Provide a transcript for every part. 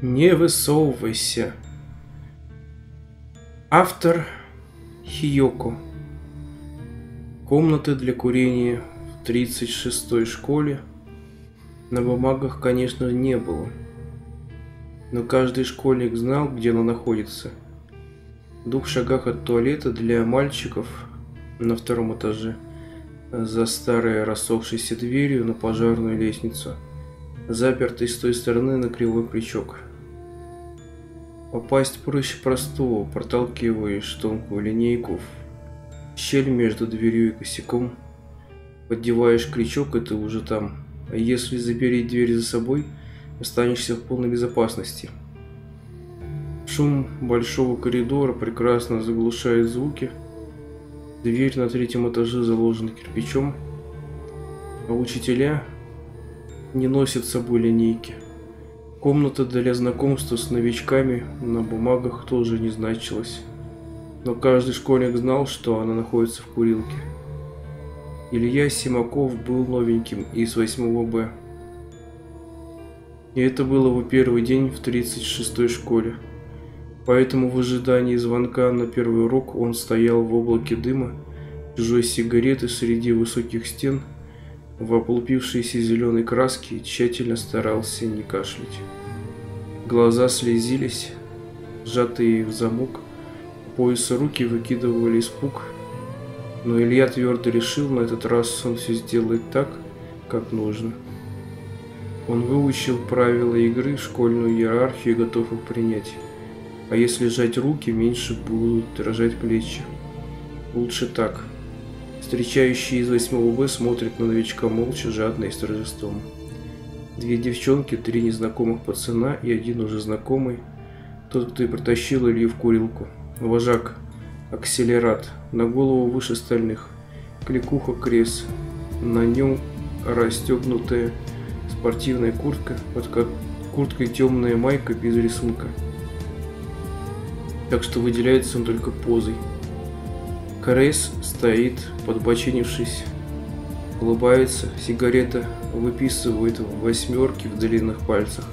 Не высовывайся. Автор Хиёко. Комнаты для курения в 36-й школе на бумагах, конечно, не было. Но каждый школьник знал, где она находится. В 2 шагах от туалета для мальчиков на 2-м этаже, за старой рассохшейся дверью на пожарную лестницу, запертой с той стороны на кривой крючок. Попасть проще простого, проталкиваешь тонкую линейку в щель между дверью и косяком, поддеваешь крючок, и ты уже там. А если запереть дверь за собой, останешься в полной безопасности. Шум большого коридора прекрасно заглушает звуки. Дверь на 3-м этаже заложена кирпичом, а учителя не носят с собой линейки. Комната для знакомства с новичками на бумагах тоже не значилась, но каждый школьник знал, что она находится в курилке. Илья Симаков был новеньким из 8 Б. И это был его первый день в 36-й школе. Поэтому в ожидании звонка на первый урок он стоял в облаке дыма чужой сигареты среди высоких стен, в облупившейся зеленой краске, и тщательно старался не кашлять. Глаза слезились, сжатые в замок, по поясу руки выкидывали испуг. Но Илья твердо решил, на этот раз он все сделает так, как нужно. Он выучил правила игры, школьную иерархию и готов их принять. А если сжать руки, меньше будут дрожать плечи. Лучше так. Встречающие из 8 Б смотрят на новичка молча, жадно и с торжеством. 2 девчонки, 3 незнакомых пацана и 1 уже знакомый. Тот, кто и притащил Илью в курилку. Вожак. Акселерат. На голову выше остальных. Кликуха Крес. На нем расстегнутая спортивная куртка, под курткой темная майка без рисунка. Так что выделяется он только позой. Крес стоит, подбоченившись, улыбается, сигарета выписывает 8 в длинных пальцах.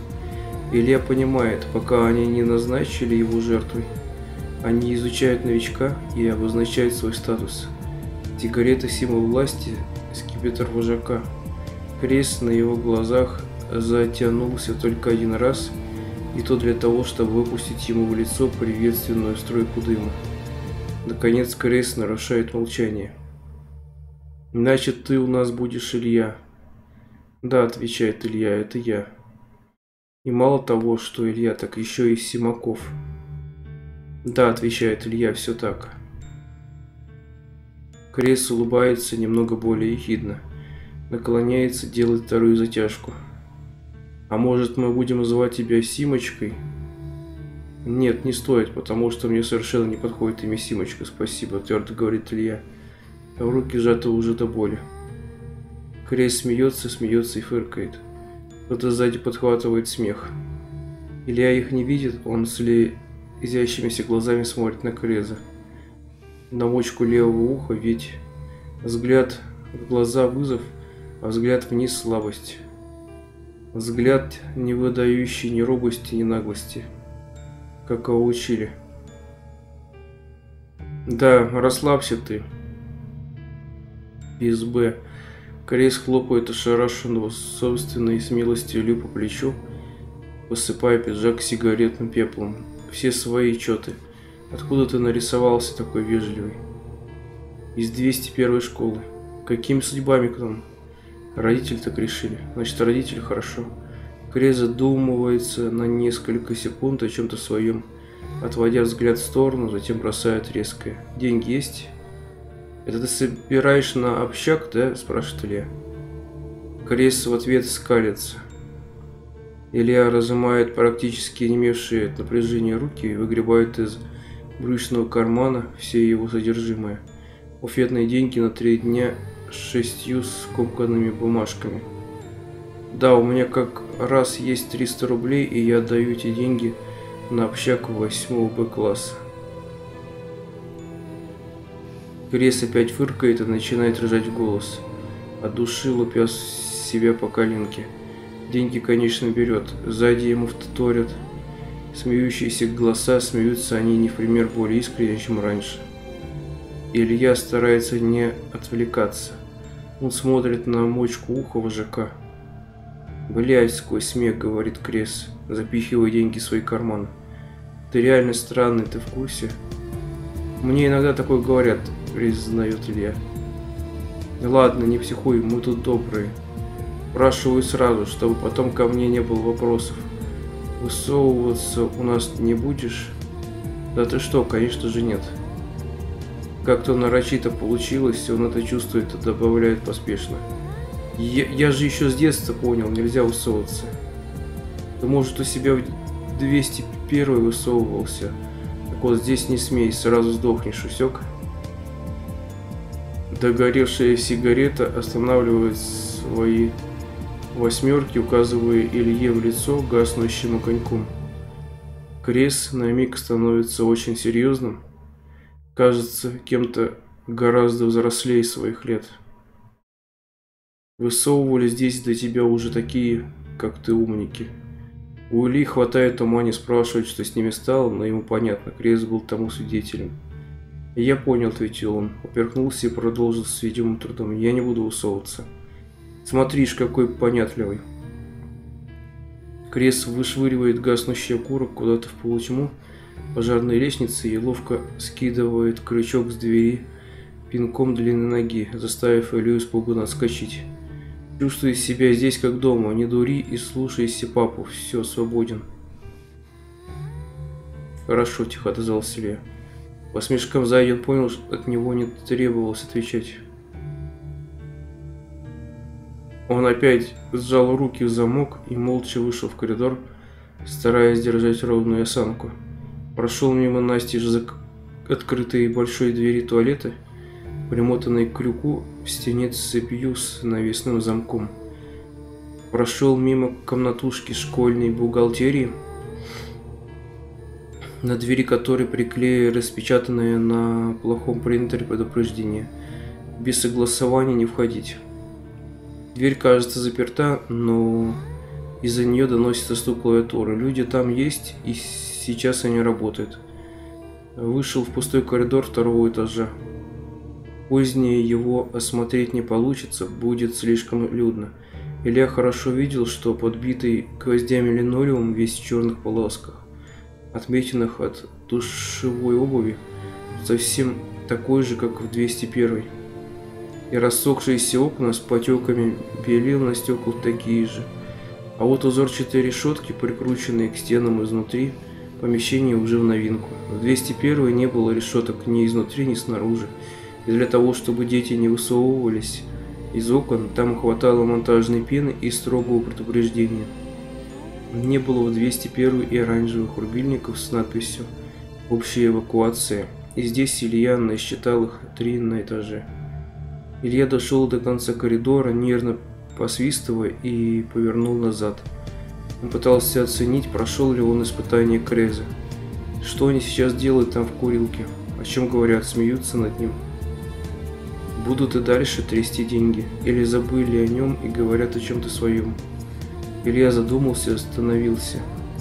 Илья понимает, пока они не назначили его жертвой, они изучают новичка и обозначают свой статус. Сигарета — символ власти, скипетр вожака. Крест на его глазах затянулся только 1 раз, и то для того, чтобы выпустить ему в лицо приветственную стройку дыма. Наконец Крест нарушает молчание. «Значит, ты у нас будешь Илья?» «Да», — отвечает Илья, — «это я». И мало того, что Илья, так еще и Симаков. «Да», — отвечает Илья, — «все так». Крест улыбается немного более ехидно, наклоняется, делает 2-ю затяжку. «А может, мы будем звать тебя Симочкой?» «Нет, не стоит, потому что мне совершенно не подходит имя Симочка, спасибо», — твердо говорит Илья. А руки сжаты уже до боли. Крест смеется и фыркает. Кто-то сзади подхватывает смех. Илья их не видит, он слезящимися глазами смотрит на Креза. На мочку левого уха ведь взгляд в глаза вызов, а взгляд вниз слабость. Взгляд, не выдающий ни робости, ни наглости. Как его учили. «Да, расслабься ты». Без Б. Крест хлопает ошарашенного собственной смелостью Илью по плечу, посыпая пиджак сигаретным пеплом. «Все свои, чё ты? Откуда ты нарисовался такой вежливый?» «Из 201 школы. Какими судьбами к нам?» «Родители так решили. Значит, родители хорошо». Крест задумывается на несколько секунд о чем-то своем, отводя взгляд в сторону, затем бросает резкое: «Деньги есть?» «Это ты собираешь на общак, да?» – спрашивает Илья. Крест в ответ скалится. Илья разжимает практически онемевшие от напряжения руки и выгребает из брючного кармана все его содержимое. Буфетные деньги на 3 дня с 6 скомканными бумажками. «Да, у меня как раз есть 300 рублей, и я отдаю эти деньги на общак 8 Б класса». Крест опять фыркает и начинает ржать в голос, от души лупя себя по коленке. Деньги, конечно, берет. Сзади ему вторят Смеющиеся голоса, смеются они не в пример более искренне, чем раньше. Илья старается не отвлекаться. Он смотрит на мочку уха вожака. «Блядь», — сквозь смех говорит Крес, запихивая деньги в свои карманы. «Ты реально странный, ты в курсе?» «Мне иногда такое говорят», — признает Илья. «Ладно, не психуй, мы тут добрые. Спрашиваю сразу, чтобы потом ко мне не было вопросов. Высовываться у нас не будешь?» «Да ты что, конечно же нет». Как-то нарочито получилось, он это чувствует и добавляет поспешно. Я же еще с детства понял, нельзя высовываться. Ты, может, у себя в 201 высовывался. Так вот здесь не смей, сразу сдохнешь, усек? Догоревшая сигарета останавливает свои восьмерки, указывая Илье в лицо гаснущим огоньком. Крес на миг становится очень серьезным. Кажется кем-то гораздо взрослее своих лет. Высовывали здесь до тебя уже такие, как ты, умники. У Ильи хватает ума не спрашивать, что с ними стало, но ему понятно, Крес был тому свидетелем. «Я понял», — ответил он, поперхнулся и продолжил с видимым трудом. «Я не буду высовываться. Смотришь, какой понятливый». Крес вышвыривает гаснущий окурок куда-то в полутьму пожарной лестницы и ловко скидывает крючок с двери пинком длинной ноги, заставив Илью испуганно отскочить. «Чувствуй себя здесь как дома, не дури и слушайся папу, все, свободен». «Хорошо», — тихо отозвался Илья. По смешкам сзади он понял, что от него не требовалось отвечать. Он опять сжал руки в замок и молча вышел в коридор, стараясь держать ровную осанку. Прошел мимо настежь открытой большой двери туалета, примотанной к крюку в стене цепью с навесным замком. Прошел мимо комнатушки школьной бухгалтерии, на двери которой приклеили распечатанное на плохом принтере предупреждение: без согласования не входить. Дверь, кажется, заперта, но из-за нее доносится стук клавиатуры. Люди там есть, и сейчас они работают. Вышел в пустой коридор второго этажа. Позднее его осмотреть не получится, будет слишком людно. Илья хорошо видел, что подбитый гвоздями линолеум весь в черных полосках, отметинах от душевой обуви, совсем такой же, как в 201. И рассохшиеся окна с потеками белил на стеклах такие же. А вот узорчатые решетки, прикрученные к стенам изнутри, помещение уже в новинку. В 201 не было решеток ни изнутри, ни снаружи. И для того, чтобы дети не высовывались из окон, там хватало монтажной пены и строгого предупреждения. Не было в 201 и оранжевых рубильников с надписью «Общая эвакуация». И здесь Илья насчитал их 3 на этаже. Илья дошел до конца коридора, нервно посвистывая, и повернул назад. Он пытался оценить, прошел ли он испытание Креза. Что они сейчас делают там в курилке? О чем говорят, смеются над ним? Будут и дальше трясти деньги? Или забыли о нем и говорят о чем-то своем? Илья задумался, остановился.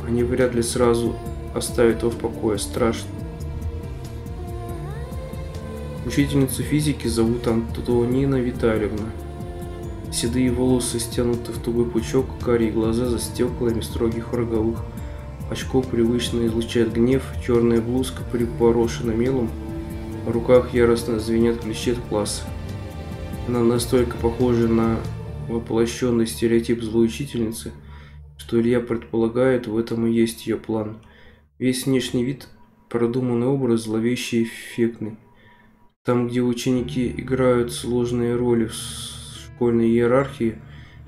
Они вряд ли сразу оставят его в покое, страшно. Учительницу физики зовут Антонина Витальевна. Седые волосы стянуты в тугой пучок, карие глаза за стеклами строгих роговых очков привычно излучает гнев, черная блузка припорошена мелом, в руках яростно звенят клещи класса. Она настолько похожа на воплощенный стереотип злой учительницы, что Илья предполагает, в этом и есть ее план. Весь внешний вид – продуманный образ, зловещий и эффектный. Там, где ученики играют сложные роли в школьной иерархии,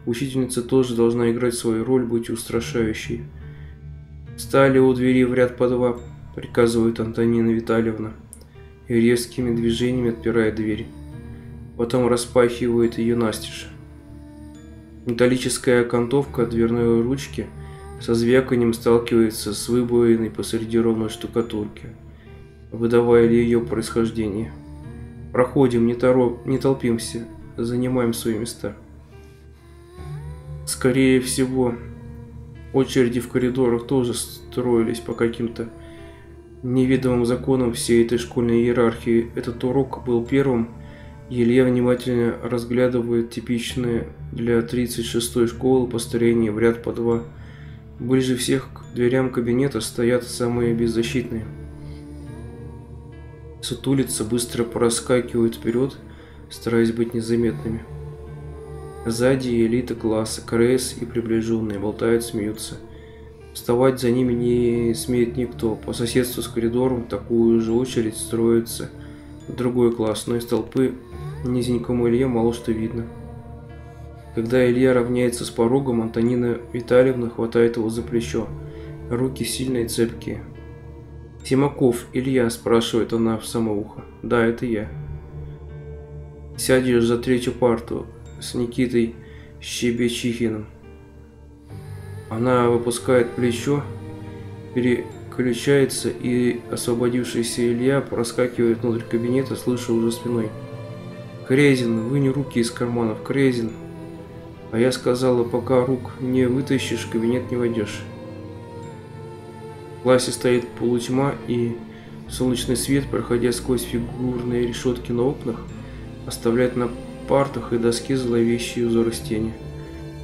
учительница тоже должна играть свою роль, быть устрашающей. «Встали у двери в ряд по 2», – приказывает Антонина Витальевна, и резкими движениями отпирает дверь. Потом распахивает ее настежь. Металлическая окантовка дверной ручки со звяканием сталкивается с выбоиной посреди ровной штукатурки, выдавая ее происхождение. «Проходим, не толпимся, занимаем свои места». Скорее всего, Очереди в коридорах тоже строились по каким-то неведомым законам всей этой школьной иерархии. Этот урок был первым, и Илья внимательно разглядывает типичные для 36-й школы построения в ряд по два. Ближе всех к дверям кабинета стоят самые беззащитные. Сутулица быстро проскакивают вперед, стараясь быть незаметными. Сзади элита класса, КРС и приближенные болтают, смеются. Вставать за ними не смеет никто. По соседству с коридором такую же очередь строится другой класс, но из толпы низенькому Илье мало что видно. Когда Илья равняется с порогом, Антонина Витальевна хватает его за плечо. Руки сильные и цепкие. «Симаков, Илья?» – спрашивает она в самое ухо. «Да, это я». «Сядешь за третью парту с Никитой Щебечихиным». Она выпускает плечо, переключается, и освободившийся Илья проскакивает внутрь кабинета, слыша уже спиной: «Крезин, вынь руки из карманов, Крезин!» А я сказала, пока рук не вытащишь, в кабинет не войдешь. В классе стоит полутьма, и солнечный свет, проходя сквозь фигурные решетки на окнах, оставляет на партах и доске зловещие узоры тени.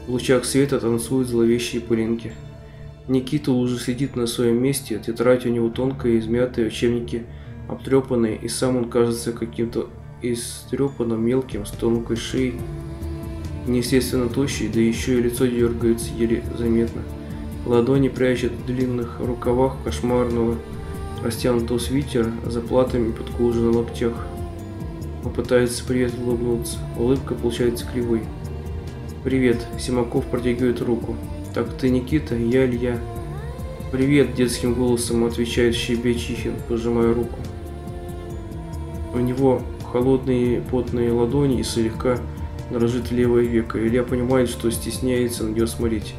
В лучах света танцуют зловещие пылинки. Никита уже сидит на своем месте, тетрадь у него тонкая, измятая, учебники обтрепанные, и сам он кажется каким-то истрепанным, мелким, с тонкой шеей, неестественно тощий, да еще и лицо дергается еле заметно. Ладони прячет в длинных рукавах кошмарного растянутого свитера, заплатами под кожей на локтях. Он пытается приветливо улыбнуться. Улыбка получается кривой. «Привет», — Симаков протягивает руку. «Так ты Никита, я Илья». «Привет», — детским голосом отвечает Щебечихин, пожимая руку. У него холодные потные ладони и слегка дрожит левое веко. Илья понимает, что стесняется на нее смотреть.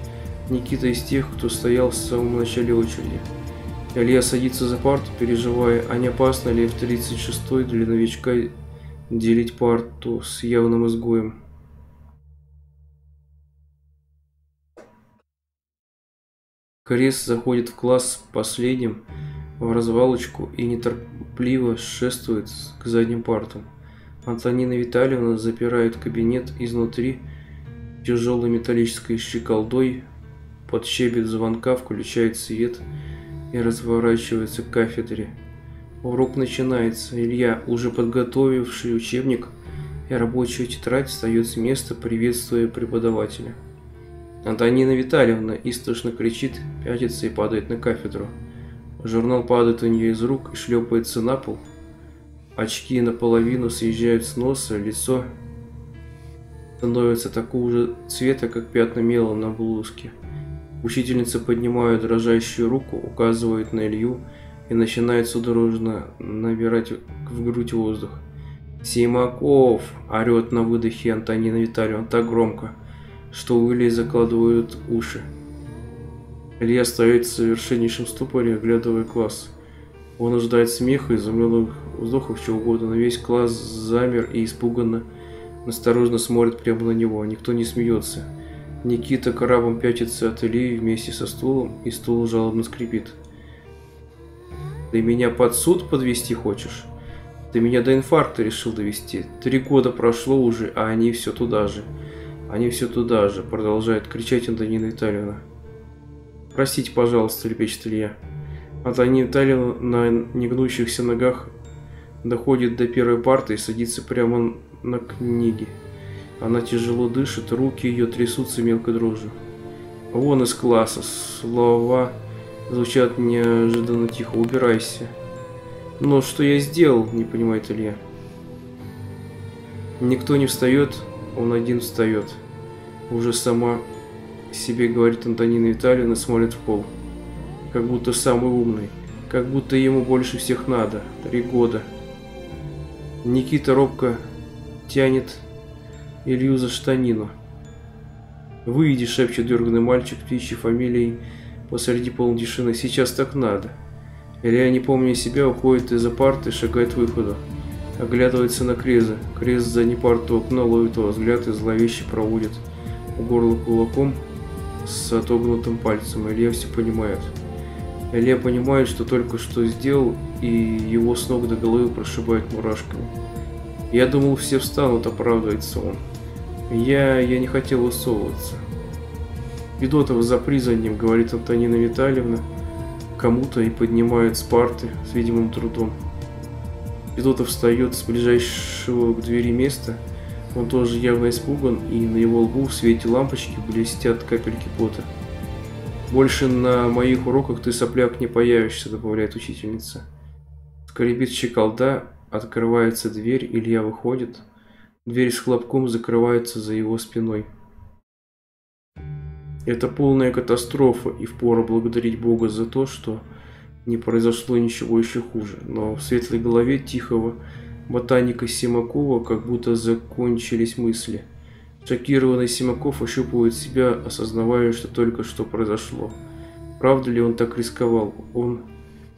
Никита из тех, кто стоял в самом начале очереди. Илья садится за парту, переживая, а не опасно ли в 36-й для новичка делить парту с явным изгоем. Крес заходит в класс последним в развалочку и неторопливо шествует к задним партам. Антонина Витальевна запирает кабинет изнутри тяжелой металлической щеколдой. Под щебет звонка включает свет и разворачивается к кафедре. Урок начинается. Илья, уже подготовивший учебник и рабочую тетрадь, встает с места, приветствуя преподавателя. Антонина Витальевна истошно кричит, пятится и падает на кафедру. Журнал падает у нее из рук и шлепается на пол. Очки наполовину съезжают с носа, лицо становится такого же цвета, как пятна мела на блузке. Учительница поднимает дрожащую руку, указывает на Илью и начинает судорожно набирать в грудь воздух. «Симаков!» – орет на выдохе Антонина Витальевна так громко, что у Ильи закладывают уши. Илья стоит в совершеннейшем ступоре, оглядывая класс. Он ожидает смеха, изумленных вздохов, чего угодно, но весь класс замер и испуганно, осторожно смотрит прямо на него. Никто не смеется. Никита крабом пятится от Ильи вместе со стулом, и стул жалобно скрипит. «Ты меня под суд подвести хочешь? Ты меня до инфаркта решил довести. 3 года прошло уже, а они все туда же. Они все туда же», продолжает кричать Антонина Витальевна. «Простите, пожалуйста», лепечет Илья. Антонина Витальевна на негнущихся ногах доходит до первой парты и садится прямо на книге. Она тяжело дышит, руки ее трясутся мелкой дрожью. «Вон из класса!» Слова звучат неожиданно тихо. «Убирайся!» «Но что я сделал?» – не понимает Илья. Никто не встает, он один встает. Уже сама себе говорит Антонина Витальевна, смотрит в пол. Как будто самый умный. Как будто ему больше всех надо. 3 года. Никита робко тянет Илью за штанину. «Выйди», — шепчет дерганный мальчик птичьей фамилией посреди полной тишины. «Сейчас так надо». Илья, не помня себя, уходит из-за парты и шагает к выходу. Оглядывается на Креза. Крез за парты у окна ловит его взгляд и зловеще проводит у горла кулаком, с отогнутым пальцем. Илья все понимает. Илья понимает, что только что сделал, и его с ног до головы прошибает мурашками. «Я думал, все встанут», — оправдывается он. Я не хотел высовываться. «Федотов, запри за ним», — говорит Антонина Витальевна кому-то и поднимает с парты с видимым трудом. Федотов встает с ближайшего к двери места. Он тоже явно испуган, и на его лбу в свете лампочки блестят капельки пота. «Больше на моих уроках ты, сопляк, не появишься», — добавляет учительница. Скрипит щеколда, открывается дверь, Илья выходит. Дверь с хлопком закрывается за его спиной. Это полная катастрофа, и впору благодарить Бога за то, что не произошло ничего еще хуже. Но в светлой голове тихого ботаника Симакова как будто закончились мысли. Шокированный Симаков ощупывает себя, осознавая, что только что произошло. Правда ли он так рисковал? Он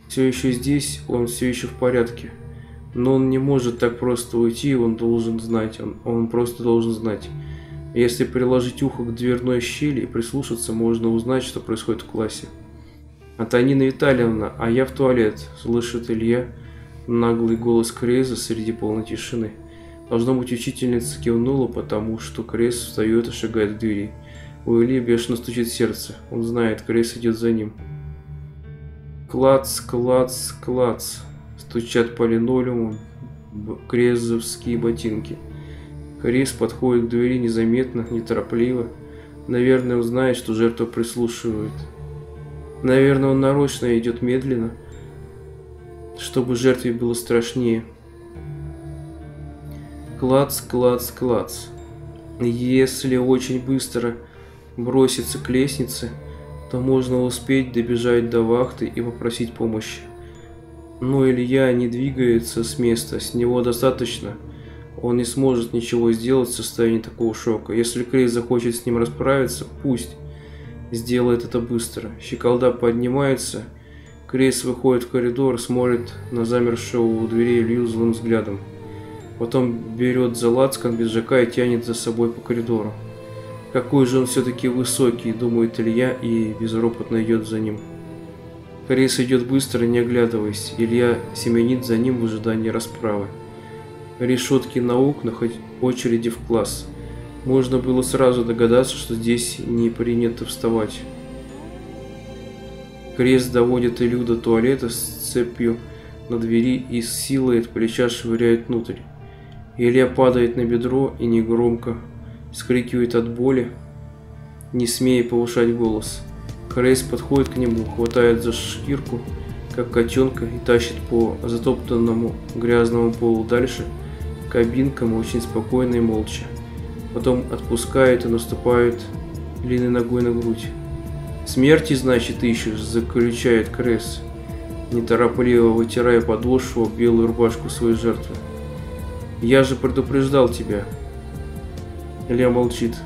все еще здесь, он все еще в порядке. Но он не может так просто уйти, он должен знать, он просто должен знать. Если приложить ухо к дверной щели и прислушаться, можно узнать, что происходит в классе. «Антонина Витальевна, а я в туалет», — слышит Илья наглый голос Крейза среди полной тишины. Должно быть, учительница кивнула, потому что Крейз встает и шагает к двери. У Ильи бешено стучит сердце. Он знает, Крейз идет за ним. Клац, клац, клац. Стучат по линолеуму крейзовские ботинки. Крейз подходит к двери незаметно, неторопливо. Наверное, он знает, что жертва прислушивает. Наверное, он нарочно идет медленно, чтобы жертве было страшнее. Клац, клац, клац. Если очень быстро броситься к лестнице, то можно успеть добежать до вахты и попросить помощи. Но Илья не двигается с места, с него достаточно. Он не сможет ничего сделать в состоянии такого шока. Если Крейз захочет с ним расправиться, пусть сделает это быстро. Щеколда поднимается. Крейз выходит в коридор, смотрит на замершего у двери Илью злым взглядом. Потом берет за лацкан пиджака и тянет за собой по коридору. Какой же он все-таки высокий, думает Илья, и безропотно идет за ним. Крейз идет быстро, не оглядываясь. Илья семенит за ним в ожидании расправы. Решетки на окнах, очереди в класс. Можно было сразу догадаться, что здесь не принято вставать. Крейз доводит Илью до туалета с цепью на двери и с силой от плеча швыряет внутрь. Илья падает на бедро и негромко вскрикивает от боли, не смея повышать голос. Крейз подходит к нему, хватает за шкирку, как котенка, и тащит по затоптанному грязному полу дальше, к кабинкам, очень спокойно и молча. Потом отпускает и наступает длинной ногой на грудь. «Смерти, значит, ищешь?» – заключает Крейз, неторопливо вытирая подошву белую рубашку своей жертвы. «Я же предупреждал тебя». Илья молчит.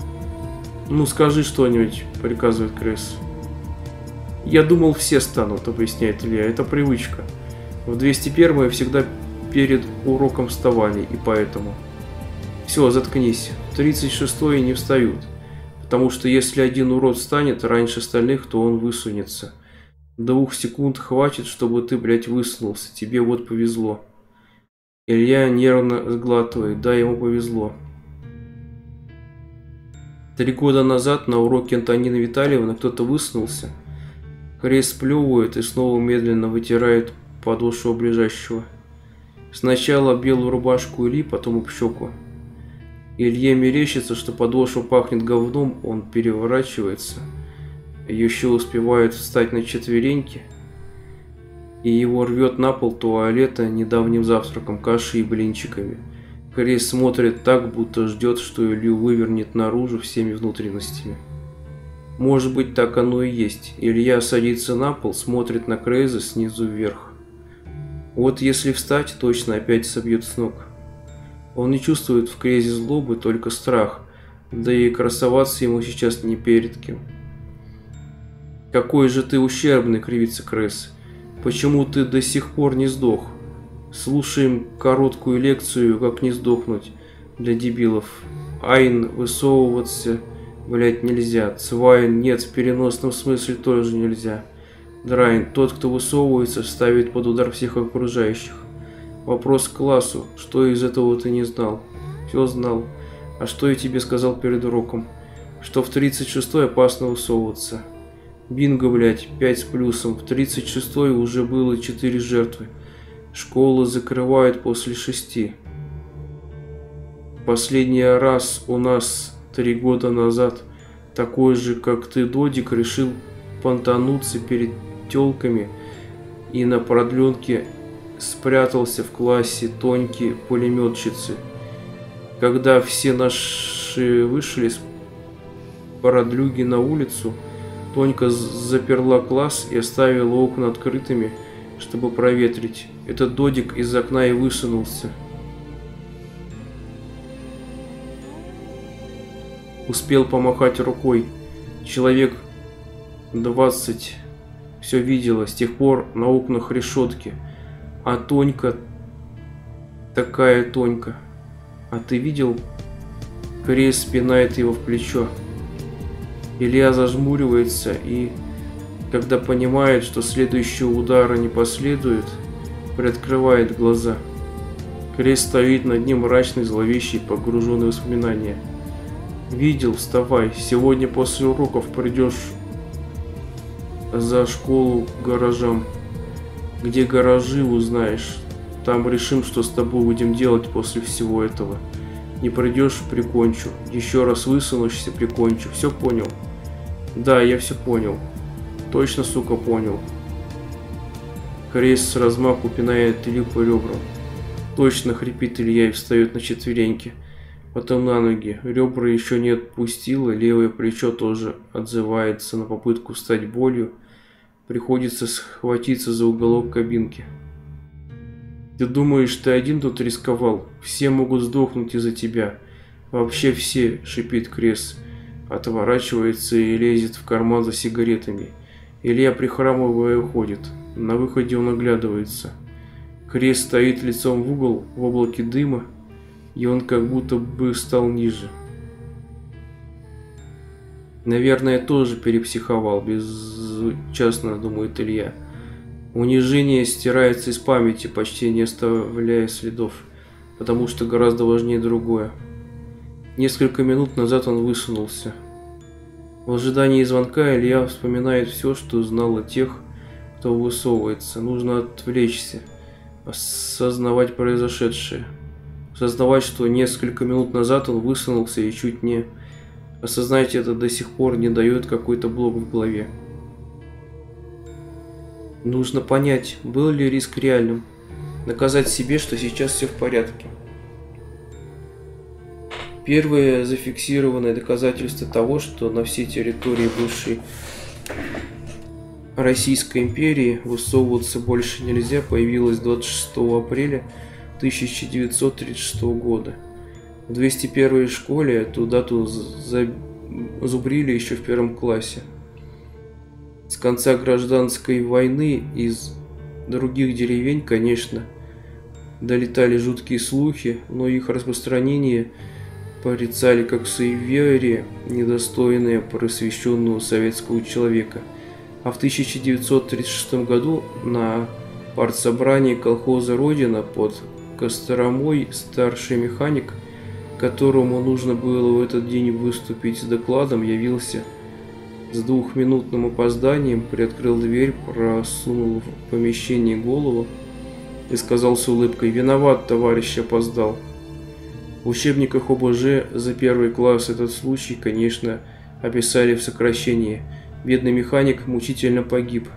«Ну, скажи что-нибудь», – приказывает Крейз. «Я думал, все станут», – объясняет Илья. «Это привычка. В 201-е всегда перед уроком вставали, и поэтому...» «Все, заткнись. В 36-е не встают. Потому что если один урод встанет раньше остальных, то он высунется. 2 секунд хватит, чтобы ты, блядь, высунулся. Тебе вот повезло». Илья нервно сглатывает. Да, ему повезло. 3 года назад на уроке Антонины Витальевны кто-то высунулся. Крейз сплевывает и снова медленно вытирает подошву ближайшего. Сначала белую рубашку Ильи, потом об щеку. Илье мерещится, что подошва пахнет говном, он переворачивается, еще успевает встать на четвереньки, и его рвет на пол туалета недавним завтраком, кашей и блинчиками. Крейз смотрит так, будто ждет, что Илью вывернет наружу всеми внутренностями. Может быть, так оно и есть. Илья садится на пол, смотрит на Крейза снизу вверх. Вот если встать, точно опять собьет с ног. Он не чувствует в Крейзе злобы, только страх, да и красоваться ему сейчас не перед кем. «Какой же ты ущербный!» — кривится Крейз. «Почему ты до сих пор не сдох? Слушаем короткую лекцию, как не сдохнуть для дебилов. Айн, высовываться Блять, нельзя. Цвайн, нет, в переносном смысле тоже нельзя. Драйн, тот, кто высовывается, ставит под удар всех окружающих. Вопрос к классу. Что из этого ты не знал? Все знал. А что я тебе сказал перед уроком? Что в 36-й опасно высовываться. Бинго, блять, 5 с плюсом. В 36-й уже было 4 жертвы. Школы закрывают после 6. Последний раз у нас 3 года назад такой же, как ты, додик, решил понтануться перед тёлками и на продленке спрятался в классе Тоньки пулеметчицы. Когда все наши вышли с продлюги на улицу, Тонька заперла класс и оставила окна открытыми, чтобы проветрить. Этот додик из окна и высунулся. Успел помахать рукой. Человек 20 все видела, с тех пор на окнах решетки. А Тонька, такая Тонька. А ты видел? Крест спинает его в плечо. Илья зажмуривается и, когда понимает, что следующего удара не последует, приоткрывает глаза. Крест стоит над ним мрачный, зловещий, погруженный в воспоминания. Видел, вставай, сегодня после уроков придешь за школу к гаражам. Где гаражи, узнаешь. Там решим, что с тобой будем делать после всего этого. Не придешь, прикончу. Еще раз высунешься, прикончу. Все понял? Да, я все понял. Точно, сука, понял. Крест с размаху пинает Илью по ребрам. Точно, хрипит Илья и встает на четвереньки. Потом на ноги. Ребра еще не отпустило, левое плечо тоже отзывается на попытку встать болью. Приходится схватиться за уголок кабинки. Ты думаешь, ты один тут рисковал? Все могут сдохнуть из-за тебя. Вообще все, шипит Крест. Отворачивается и лезет в карман за сигаретами. Илья, прихрамывая, уходит. На выходе он оглядывается. Крест стоит лицом в угол в облаке дыма, и он как будто бы стал ниже. Наверное, тоже перепсиховал, безучастно думает Илья. Унижение стирается из памяти, почти не оставляя следов, потому что гораздо важнее другое. Несколько минут назад он высунулся. В ожидании звонка Илья вспоминает все, что знал о тех, кто высовывается. Нужно отвлечься, осознавать произошедшее. Осознавать, что несколько минут назад он высунулся и чуть не... Осознать это до сих пор не дает какой-то блок в голове. Нужно понять, был ли риск реальным. Доказать себе, что сейчас все в порядке. Первое зафиксированное доказательство того, что на всей территории бывшей Российской империи высовываться больше нельзя, появилось 26 апреля 1936 года. В 201 школе эту дату зубрили еще в 1 классе. С конца гражданской войны из других деревень, конечно, долетали жуткие слухи, но их распространение порицали как суеверие, недостойное просвещенного советского человека. А в 1936 году на партсобрании колхоза «Родина» под Костромой старший механик, которому нужно было в этот день выступить с докладом, явился с 2-минутным опозданием, приоткрыл дверь, просунул в помещение голову и сказал с улыбкой: «Виноват, товарищ, опоздал». В учебниках ОБЖ за 1 класс этот случай, конечно, описали в сокращении. Бедный механик мучительно погиб.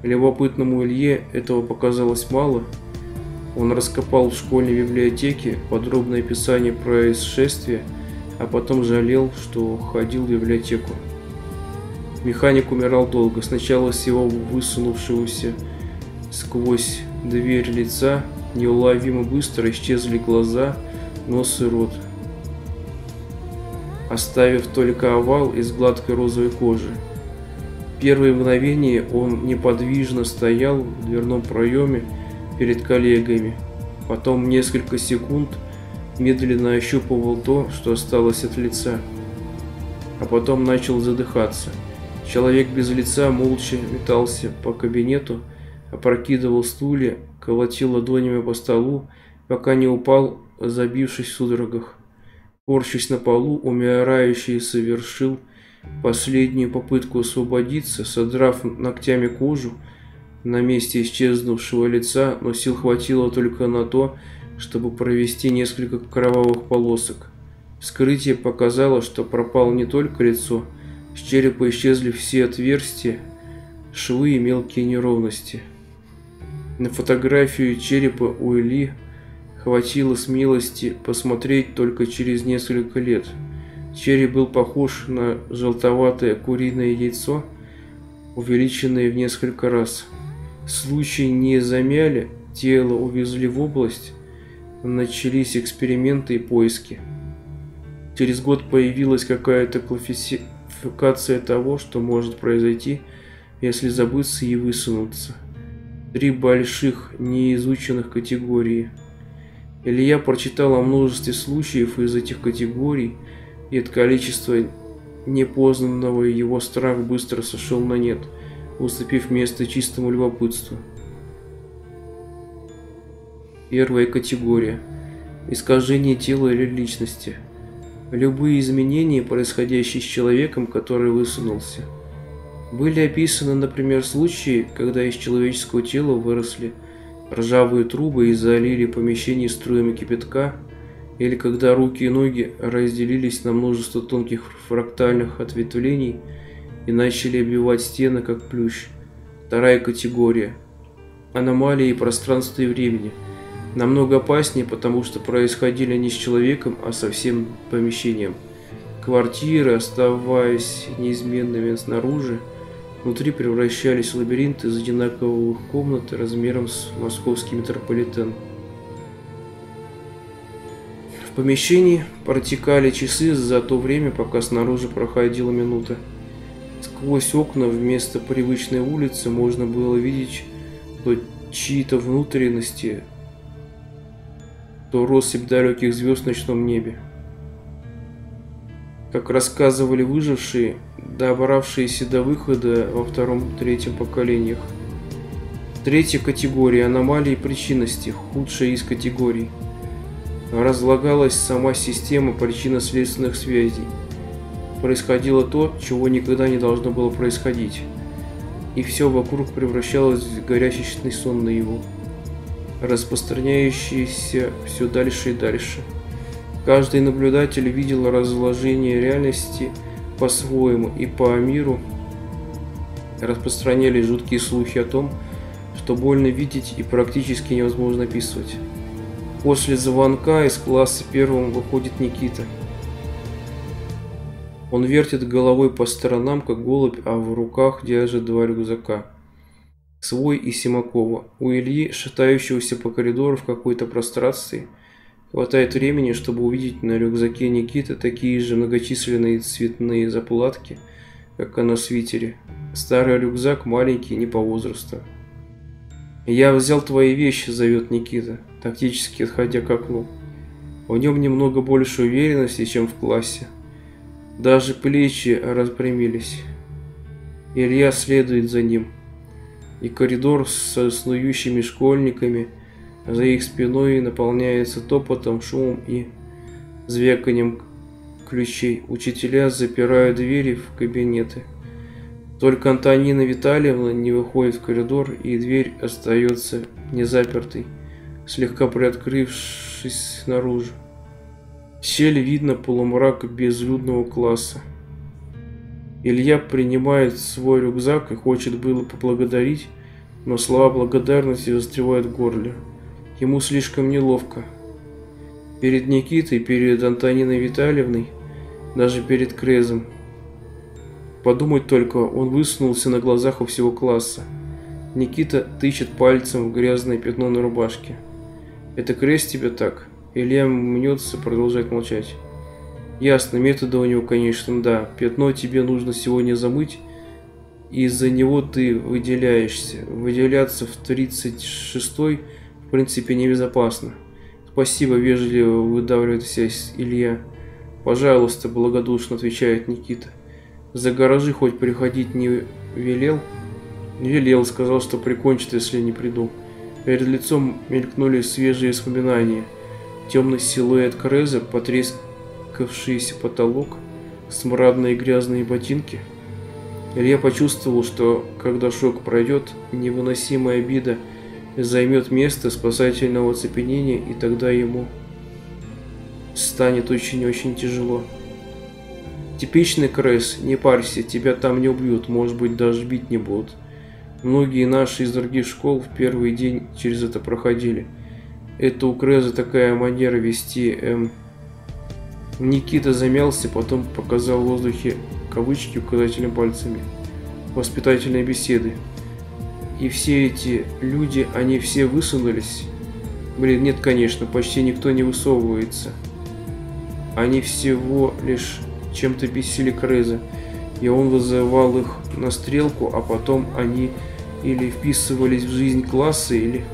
Любопытному Илье этого показалось мало. Он раскопал в школьной библиотеке подробное описание происшествия, а потом жалел, что ходил в библиотеку. Механик умирал долго. Сначала с его высунувшегося сквозь дверь лица неуловимо быстро исчезли глаза, нос и рот, оставив только овал из гладкой розовой кожи. Первые мгновения он неподвижно стоял в дверном проеме перед коллегами. Потом несколько секунд медленно ощупывал то, что осталось от лица. а потом начал задыхаться. Человек без лица молча метался по кабинету, опрокидывал стулья, колотил ладонями по столу, пока не упал, забившись в судорогах. Корчась на полу, умирающий совершил последнюю попытку освободиться, содрав ногтями кожу на месте исчезнувшего лица, но сил хватило только на то, чтобы провести несколько кровавых полосок. Вскрытие показало, что пропало не только лицо, с черепа исчезли все отверстия, швы и мелкие неровности. На фотографию черепа у Ильи хватило смелости посмотреть только через несколько лет. Череп был похож на желтоватое куриное яйцо, увеличенное в несколько раз. Случай не замяли, тело увезли в область, начались эксперименты и поиски. Через год появилась какая-то классификация того, что может произойти, если забыться и высунуться. 3 больших неизученных категории. Илья прочитал о множестве случаев из этих категорий, и от количества непознанного его страх быстро сошел на нет, уступив место чистому любопытству. Первая категория. Искажение тела или личности. Любые изменения, происходящие с человеком, который высунулся. Были описаны, например, случаи, когда из человеческого тела выросли ржавые трубы и залили помещение струями кипятка, или когда руки и ноги разделились на множество тонких фрактальных ответвлений и начали обвивать стены, как плющ. Вторая категория. Аномалии пространства и времени. Намного опаснее, потому что происходили не с человеком, а со всем помещением. Квартиры, оставаясь неизменными снаружи, внутри превращались в лабиринты из одинаковых комнат размером с московский метрополитен. В помещении протекали часы за то время, пока снаружи проходила минута. Сквозь окна вместо привычной улицы можно было видеть то чьи-то внутренности, то россыпь далеких звезд в ночном небе. Как рассказывали выжившие, добравшиеся до выхода во втором-третьем поколениях. Третья категория – аномалии причинности, худшая из категорий. Разлагалась сама система причинно-следственных связей. Происходило то, чего никогда не должно было происходить. И все вокруг превращалось в горячечный сон наяву, распространяющийся все дальше и дальше. Каждый наблюдатель видел разложение реальности по-своему, и по миру распространялись жуткие слухи о том, что больно видеть и практически невозможно описывать. После звонка из класса первым выходит Никита. Он вертит головой по сторонам, как голубь, а в руках держит 2 рюкзака. Свой и Симакова. У Ильи, шатающегося по коридору в какой-то прострации, хватает времени, чтобы увидеть на рюкзаке Никиты такие же многочисленные цветные заплатки, как и на свитере. Старый рюкзак маленький, не по возрасту. «Я взял твои вещи», — зовет Никита, тактически отходя к окну. В нем немного больше уверенности, чем в классе. Даже плечи распрямились. Илья следует за ним. И коридор со снующими школьниками за их спиной наполняется топотом, шумом и звяканием ключей. Учителя запирают двери в кабинеты. Только Антонина Витальевна не выходит в коридор, и дверь остается незапертой, слегка приоткрывшись снаружи. В щели видно полумрак безлюдного класса. Илья принимает свой рюкзак и хочет было поблагодарить, но слова благодарности застревают в горле. Ему слишком неловко. Перед Никитой, перед Антониной Витальевной, даже перед Крезом. Подумать только, он высунулся на глазах у всего класса. Никита тычет пальцем в грязное пятно на рубашке. «Это Крез тебе так?» Илья мнется, продолжает молчать. «Ясно, методы у него, конечно, да. Пятно тебе нужно сегодня замыть, и из-за него ты выделяешься. Выделяться в 36-й, в принципе, небезопасно. Спасибо», — вежливо выдавливает вся Илья. Пожалуйста, благодушно отвечает Никита. За гаражи хоть приходить не велел? Не велел, сказал, что прикончит, если не приду. Перед лицом мелькнули свежие воспоминания. Темный силуэт Креза, потрескавшийся потолок, смрадные грязные ботинки. Илья почувствовал, что когда шок пройдет, невыносимая обида займет место спасательного оцепенения, и тогда ему станет очень-очень тяжело. Типичный Крез, не парься, тебя там не убьют, может быть, даже бить не будут. Многие наши из других школ в первый день через это проходили. Это у Креза такая манера вести. Никита замялся, потом показал в воздухе кавычки указательными пальцами. Воспитательные беседы. И все эти люди, они все высунулись? Блин, нет, конечно, почти никто не высовывается. Они всего лишь чем-то бесили Креза, и он вызывал их на стрелку, а потом они или вписывались в жизнь класса, или...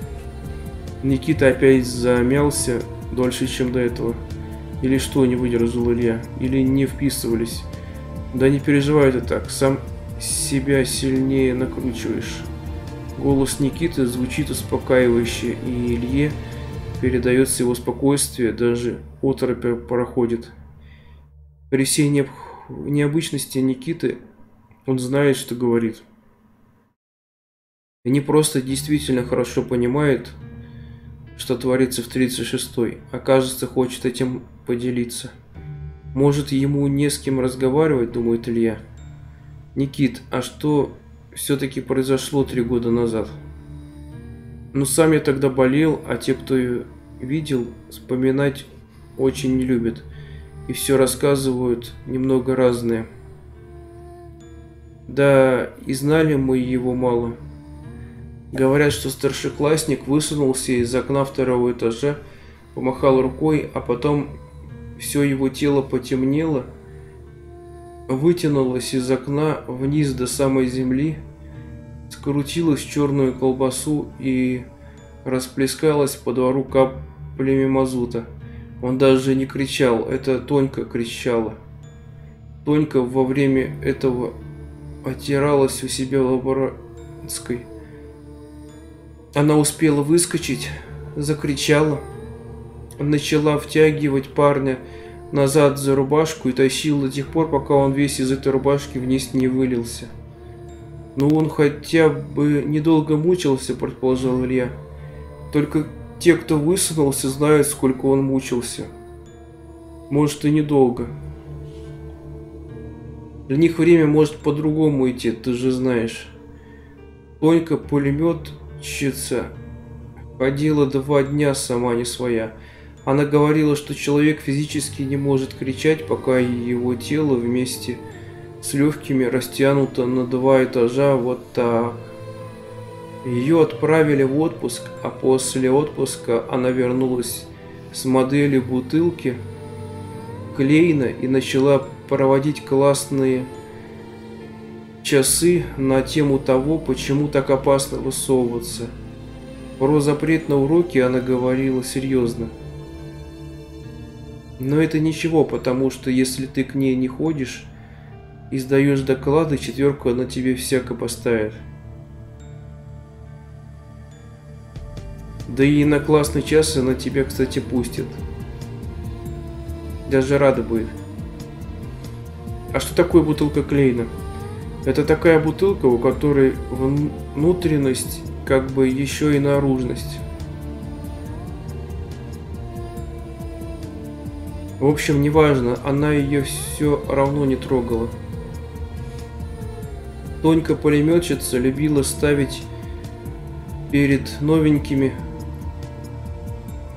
Никита опять замялся дольше, чем до этого. Или что, не выдержал Илья? Или не вписывались? Да не переживай ты так, сам себя сильнее накручиваешь. Голос Никиты звучит успокаивающе, и Илье передается его спокойствие, даже оторопь проходит. При всей необычности Никиты он знает, что говорит. И не просто действительно хорошо понимает, что творится в 36-й, а кажется, хочет этим поделиться. Может, ему не с кем разговаривать, думает Илья. Никит, а что все-таки произошло 3 года назад? Ну, сам я тогда болел, а те, кто видел, вспоминать очень не любят. И все рассказывают немного разное. Да, и знали мы его мало. Говорят, что старшеклассник высунулся из окна 2-го этажа, помахал рукой, а потом все его тело потемнело, вытянулось из окна вниз до самой земли, скрутилось в черную колбасу и расплескалось по двору каплями мазута. Он даже не кричал, это Тонька кричала. Тонька во время этого отиралась у себя в лаборантской. Она успела выскочить, закричала, начала втягивать парня назад за рубашку и тащила до тех пор, пока он весь из этой рубашки вниз не вылился. «Ну он хотя бы недолго мучился», — предположил Илья. «Только те, кто высунулся, знают, сколько он мучился. Может, и недолго. Для них время может по-другому идти, ты же знаешь. Тонька пулеметчица ходила 2 дня сама не своя. Она говорила, что человек физически не может кричать, пока его тело вместе с легкими растянуто на 2 этажа вот так. Ее отправили в отпуск, а после отпуска она вернулась с моделью бутылки Клейна и начала проводить классные часы на тему того, почему так опасно высовываться. Про запрет на уроки она говорила серьезно. Но это ничего, потому что если ты к ней не ходишь и сдаешь доклады, 4 она тебе всяко поставит. Да и на классный час она тебя, кстати, пустит. Даже рада будет. А что такое бутылка Клейна? Это такая бутылка, у которой внутренность как бы еще и наружность. В общем, неважно, она ее все равно не трогала. Тонька пулеметчица любила ставить перед новенькими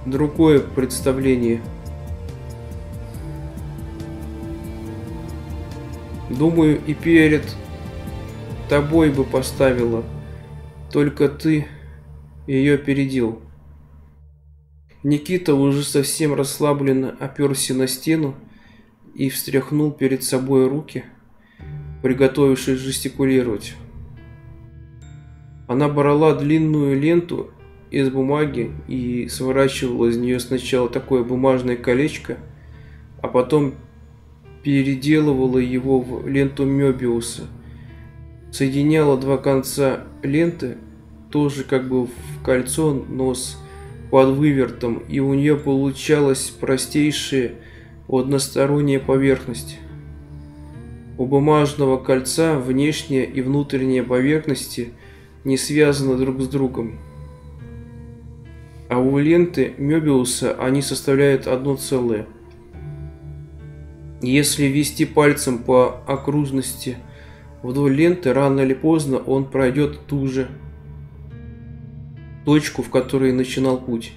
другое представление. Думаю, и перед тобой бы поставила, только ты ее опередил. Никита уже совсем расслабленно оперся на стену и встряхнул перед собой руки, приготовившись жестикулировать. Она брала длинную ленту из бумаги и сворачивала из нее сначала такое бумажное колечко, а потом переделывала его в ленту Мёбиуса. Соединяла два конца ленты, тоже как бы в кольцо, но с подвывертом, и у нее получалась простейшая односторонняя поверхность. У бумажного кольца внешняя и внутренняя поверхности не связаны друг с другом. А у ленты Мёбиуса они составляют одно целое. Если вести пальцем по окружности вдоль ленты, рано или поздно он пройдет ту же точку, в которой начинал путь.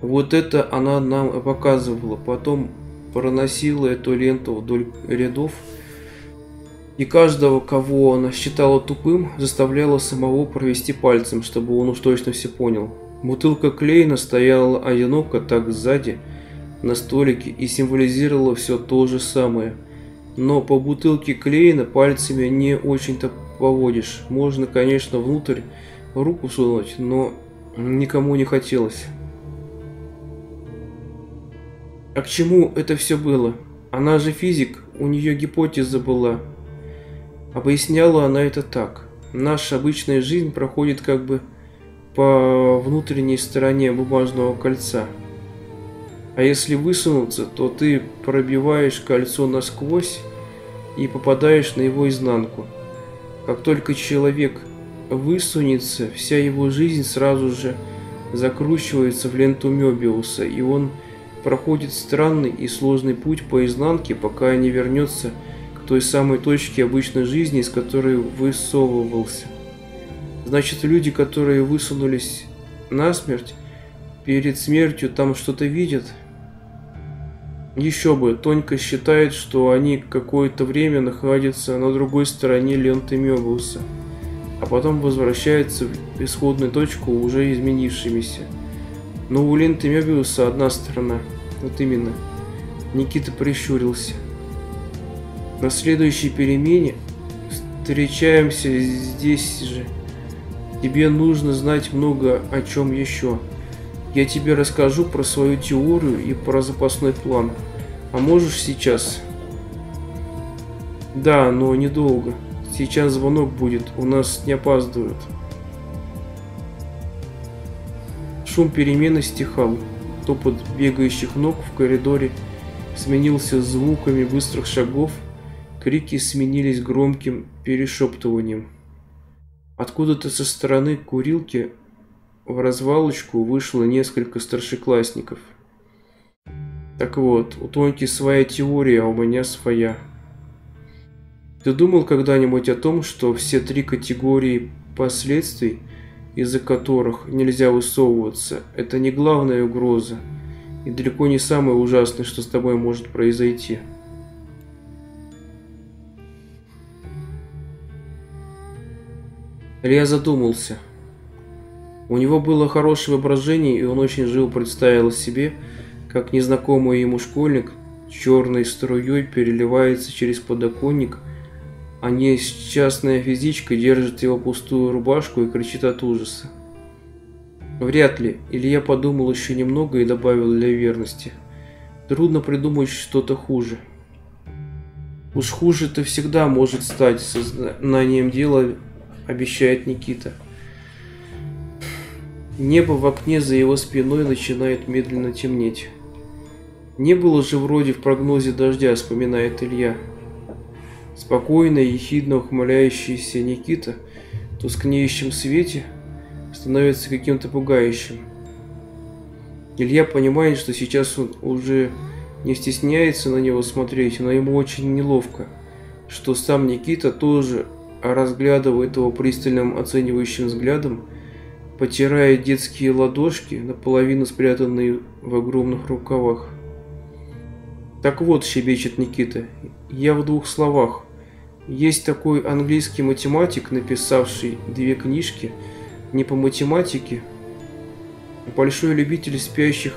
Вот это она нам и показывала. Потом проносила эту ленту вдоль рядов, и каждого, кого она считала тупым, заставляла самого провести пальцем, чтобы он уж точно все понял. Бутылка Клейна стояла одиноко так сзади, на столике, и символизировала все то же самое. Но по бутылке Клейна пальцами не очень-то поводишь. Можно, конечно, внутрь руку сунуть, но никому не хотелось. А к чему это все было? Она же физик, у нее гипотеза была. Объясняла она это так. Наша обычная жизнь проходит как бы по внутренней стороне бумажного кольца. А если высунуться, то ты пробиваешь кольцо насквозь и попадаешь на его изнанку. Как только человек высунется, вся его жизнь сразу же закручивается в ленту Мёбиуса, и он проходит странный и сложный путь по изнанке, пока не вернется к той самой точке обычной жизни, из которой высовывался. Значит, люди, которые высунулись насмерть, перед смертью там что-то видят? Еще бы, Тонька считает, что они какое-то время находятся на другой стороне ленты Мёбиуса, а потом возвращаются в исходную точку уже изменившимися. Но у ленты Мёбиуса одна сторона. Вот именно. Никита прищурился. На следующей перемене встречаемся здесь же. Тебе нужно знать много о чем еще. Я тебе расскажу про свою теорию и про запасной план. А можешь сейчас? Да, но недолго. Сейчас звонок будет, у нас не опаздывают. Шум перемены стихал. Топот бегающих ног в коридоре сменился звуками быстрых шагов. Крики сменились громким перешептыванием. Откуда-то со стороны курилки в развалочку вышло несколько старшеклассников. Так вот, у Тоньки своя теория, а у меня своя. Ты думал когда-нибудь о том, что все три категории последствий, из-за которых нельзя высовываться, это не главная угроза и далеко не самое ужасное, что с тобой может произойти? Илья задумался. У него было хорошее воображение, и он очень живо представил себе, как незнакомый ему школьник черной струей переливается через подоконник, а несчастная физичка держит его пустую рубашку и кричит от ужаса. Вряд ли. Илья подумал еще немного и добавил для верности. Трудно придумать что-то хуже. Уж хуже-то всегда может стать сознанием дела, обещает Никита. Небо в окне за его спиной начинает медленно темнеть. Не было же вроде в прогнозе дождя, вспоминает Илья. Спокойно и ехидно ухмыляющийся Никита в тускнеющем свете становится каким-то пугающим. Илья понимает, что сейчас он уже не стесняется на него смотреть, но ему очень неловко, что сам Никита тоже разглядывает его пристальным оценивающим взглядом, потирая детские ладошки, наполовину спрятанные в огромных рукавах. Так вот, щебечет Никита, я в двух словах. Есть такой английский математик, написавший 2 книжки не по математике, большой любитель спящих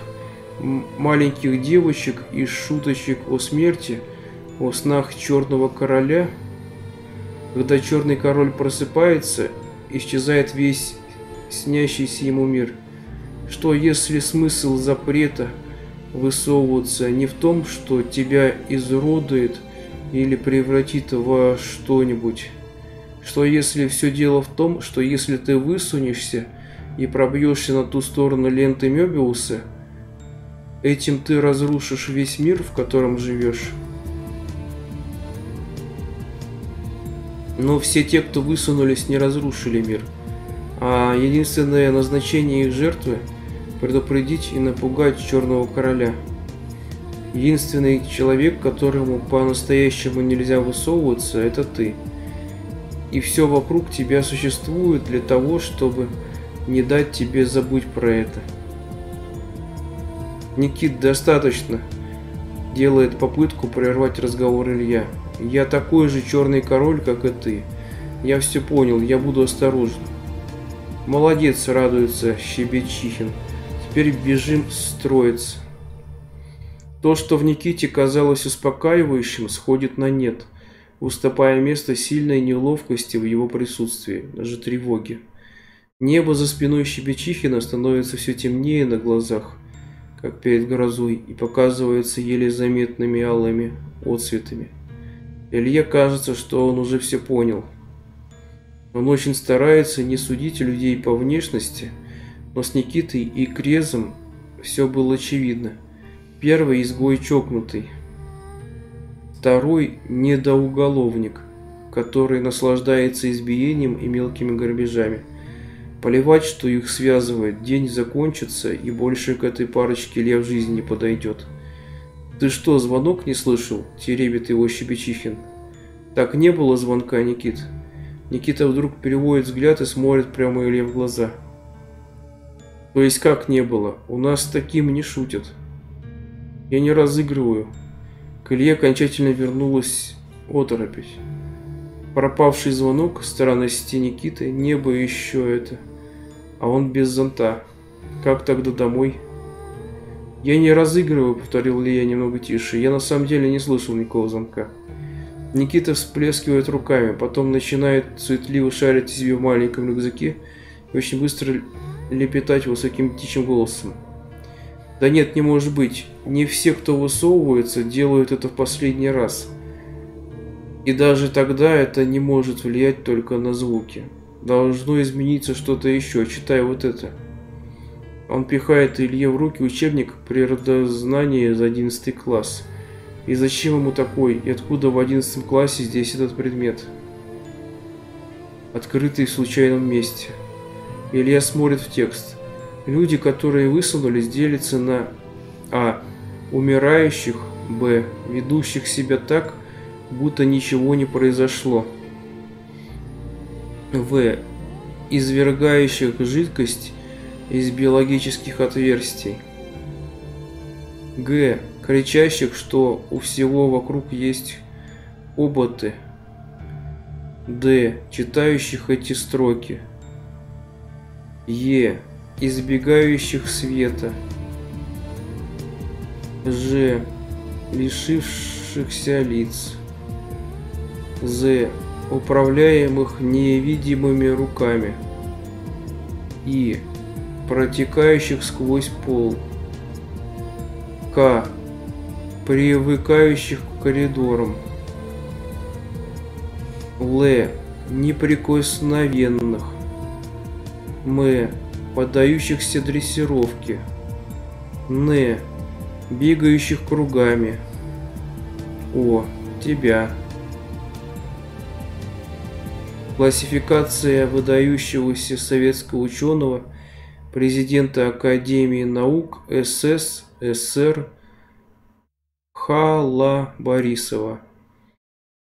маленьких девочек и шуточек о смерти, о снах черного короля. Когда черный король просыпается, исчезает весь снящийся ему мир. Что если смысл запрета высовываться не в том, что тебя изуродует или превратит во что-нибудь. Что если все дело в том, что если ты высунешься и пробьешься на ту сторону ленты Мёбиуса, этим ты разрушишь весь мир, в котором живешь. Но все те, кто высунулись, не разрушили мир. А единственное назначение их жертвы – предупредить и напугать Черного Короля. Единственный человек, которому по-настоящему нельзя высовываться, это ты. И все вокруг тебя существует для того, чтобы не дать тебе забыть про это. Никит, достаточно. Делает попытку прервать разговор Илья. Я такой же черный король, как и ты. Я все понял, я буду осторожен. Молодец, радуется Щебечихин. Теперь бежим строиться. То, что в Никите казалось успокаивающим, сходит на нет, уступая место сильной неловкости в его присутствии, даже тревоги. Небо за спиной Щебечихина становится все темнее на глазах, как перед грозой, и показывается еле заметными алыми отцветами. Илье кажется, что он уже все понял. Он очень старается не судить людей по внешности, но с Никитой и Крезом все было очевидно. Первый изгой чокнутый, второй недоуголовник, который наслаждается избиением и мелкими грабежами. Плевать, что их связывает, день закончится, и больше к этой парочке Илья в жизни не подойдет. «Ты что, звонок не слышал?» – теребит его Щебечихин. «Так не было звонка, Никит». Никита вдруг переводит взгляд и смотрит прямо Илье в глаза. «То есть как не было? У нас с таким не шутят». «Я не разыгрываю». К Илье окончательно вернулась оторопь. Пропавший звонок, странности Никиты, небо еще это. А он без зонта. Как тогда домой? «Я не разыгрываю», — повторил Илья немного тише. «Я на самом деле не слышал никакого звонка». Никита всплескивает руками, потом начинает суетливо шарить себе в маленьком рюкзаке и очень быстро лепетать высоким птичьим голосом. «Да нет, не может быть. Не все, кто высовывается, делают это в последний раз. И даже тогда это не может влиять только на звуки. Должно измениться что-то еще. Читай вот это». Он пихает Илье в руки учебник природознания за 11 класс. И зачем ему такой? И откуда в 11 классе здесь этот предмет? Открытый в случайном месте. Илья смотрит в текст. Люди, которые высунулись, делятся на А. Умирающих, Б. Ведущих себя так, будто ничего не произошло, В. Извергающих жидкость из биологических отверстий, Г. Кричащих, что у всего вокруг есть хоботы, Д. Читающих эти строки, Е. Избегающих света, Ж. Лишившихся лиц, З. Управляемых невидимыми руками, И. Протекающих сквозь пол, К. Привыкающих к коридорам, Л. Неприкосновенных, М. Поддающихся дрессировке, Н. Бегающих кругами, О. Тебя. Классификация выдающегося советского ученого, президента Академии наук СССР Х.Л. Борисова.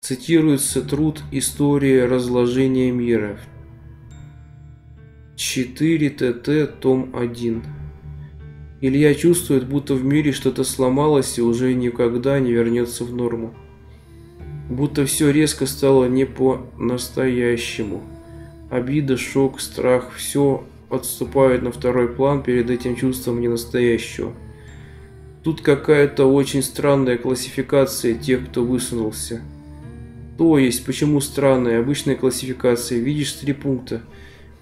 Цитируется труд «История разложения мира». 4 ТТ, том 1. Илья чувствует, будто в мире что-то сломалось и уже никогда не вернется в норму. Будто все резко стало не по-настоящему. Обида, шок, страх – все отступает на второй план перед этим чувством ненастоящего. Тут какая-то очень странная классификация тех, кто высунулся. То есть, почему странная? Обычная классификация. Видишь 3 пункта.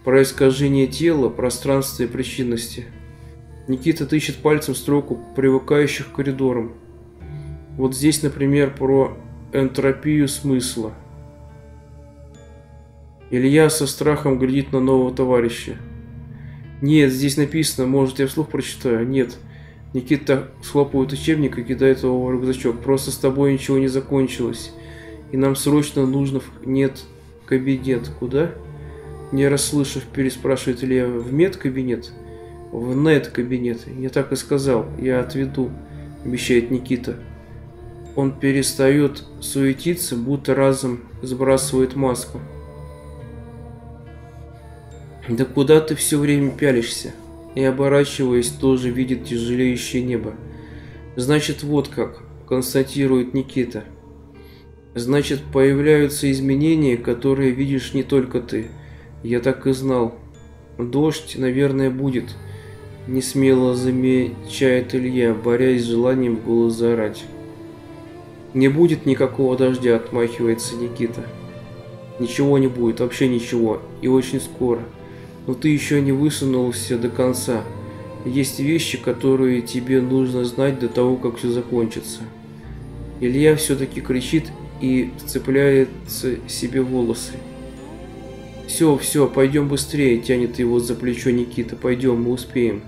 Про искажение тела, пространства и причинности. Никита тычет пальцем строку привыкающих к коридорам. Вот здесь, например, про энтропию смысла. Илья со страхом глядит на нового товарища. Нет, здесь написано, может, я вслух прочитаю? Нет. Никита схлопывает учебник и кидает его в рюкзачок. Просто с тобой ничего не закончилось. И нам срочно нужно Нет, кабинет. Куда? Не расслышав, переспрашивает Илья. В медкабинет? В нет-кабинет. Я так и сказал. Я отведу, обещает Никита. Он перестает суетиться, будто разом сбрасывает маску. Да куда ты все время пялишься? И, оборачиваясь, тоже видит тяжелеющее небо. Значит, вот как, констатирует Никита. Значит, появляются изменения, которые видишь не только ты. Я так и знал. Дождь, наверное, будет. Несмело замечает Илья, борясь с желанием в голос заорать. Не будет никакого дождя, отмахивается Никита. Ничего не будет, вообще ничего. И очень скоро. Но ты еще не высунулся до конца. Есть вещи, которые тебе нужно знать до того, как все закончится. Илья все-таки кричит и вцепляется себе в волосы. Все, пойдем быстрее, тянет его за плечо Никита. Пойдем, мы успеем.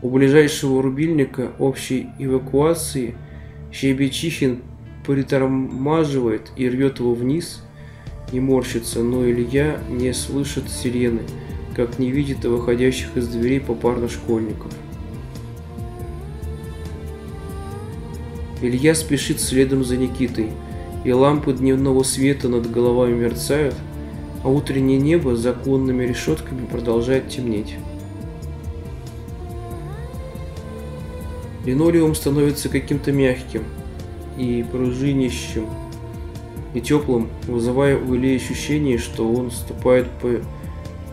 У ближайшего рубильника общей эвакуации Щебечихин притормаживает и рвет его вниз. И морщится, но Илья не слышит сирены, как не видит выходящих из дверей попарно школьников. Илья спешит следом за Никитой, и лампы дневного света над головами мерцают, а утреннее небо за оконными решетками продолжает темнеть. Линолеум становится каким-то мягким и пружинищим, и теплым, вызывая у Ильи ощущение, что он ступает по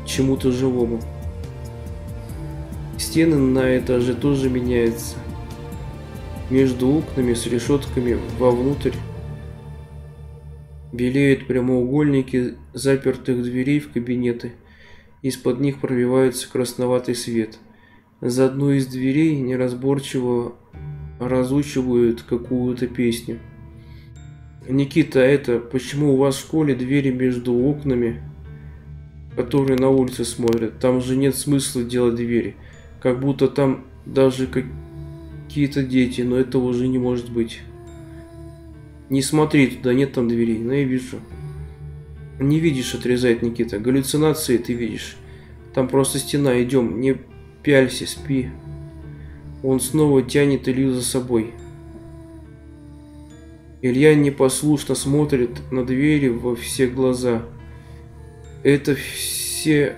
чему-то живому. Стены на этаже тоже меняются. Между окнами с решетками вовнутрь белеют прямоугольники запертых дверей в кабинеты. Из-под них пробивается красноватый свет. За одной из дверей неразборчиво разучивают какую-то песню. Никита, почему у вас в школе двери между окнами, которые на улице смотрят? Там же нет смысла делать двери. Как будто там даже какие-то дети, но этого уже не может быть. Не смотри туда, нет там дверей. Но я вижу. Не видишь, отрезает Никита. Галлюцинации ты видишь. Там просто стена, идем, не пялься, спи. Он снова тянет Илью за собой. Илья непослушно смотрит на двери во все глаза. Это все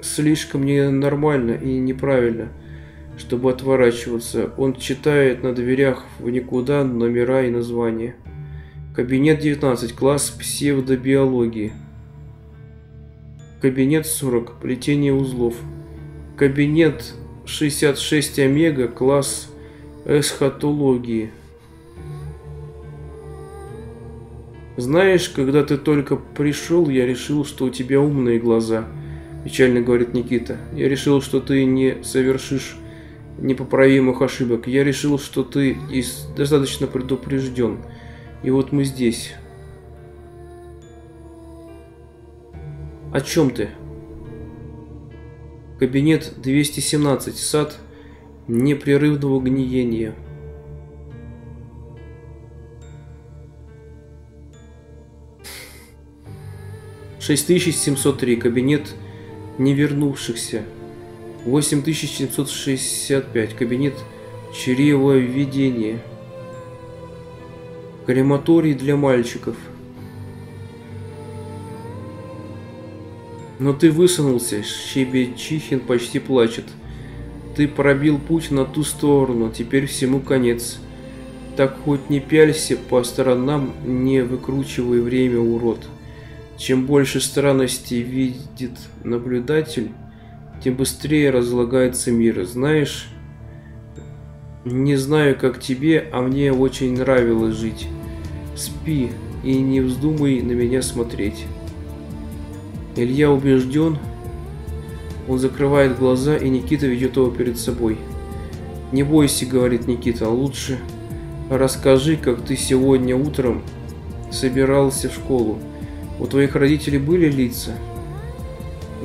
слишком ненормально и неправильно, чтобы отворачиваться. Он читает на дверях в никуда номера и названия. Кабинет 19, класс псевдобиологии. Кабинет 40, плетение узлов. Кабинет 66 омега, класс эсхатологии. Знаешь, когда ты только пришел, я решил, что у тебя умные глаза, печально говорит Никита. Я решил, что ты не совершишь непоправимых ошибок. Я решил, что ты достаточно предупрежден. И вот мы здесь. О чем ты? Кабинет 217, сад непрерывного гниения. — 6703, кабинет невернувшихся. 8765, кабинет чревоведения. Крематорий для мальчиков. Но ты высунулся, Щебечихин почти плачет. Ты пробил путь на ту сторону, теперь всему конец. Так хоть не пялься по сторонам, не выкручивай время, урод. Чем больше странностей видит наблюдатель, тем быстрее разлагается мир. Знаешь, не знаю, как тебе, а мне очень нравилось жить. Спи и не вздумай на меня смотреть. Илья убежден, Он закрывает глаза, и Никита ведет его перед собой. «Не бойся», — говорит Никита, — «лучше расскажи, как ты сегодня утром собирался в школу. У твоих родителей были лица?»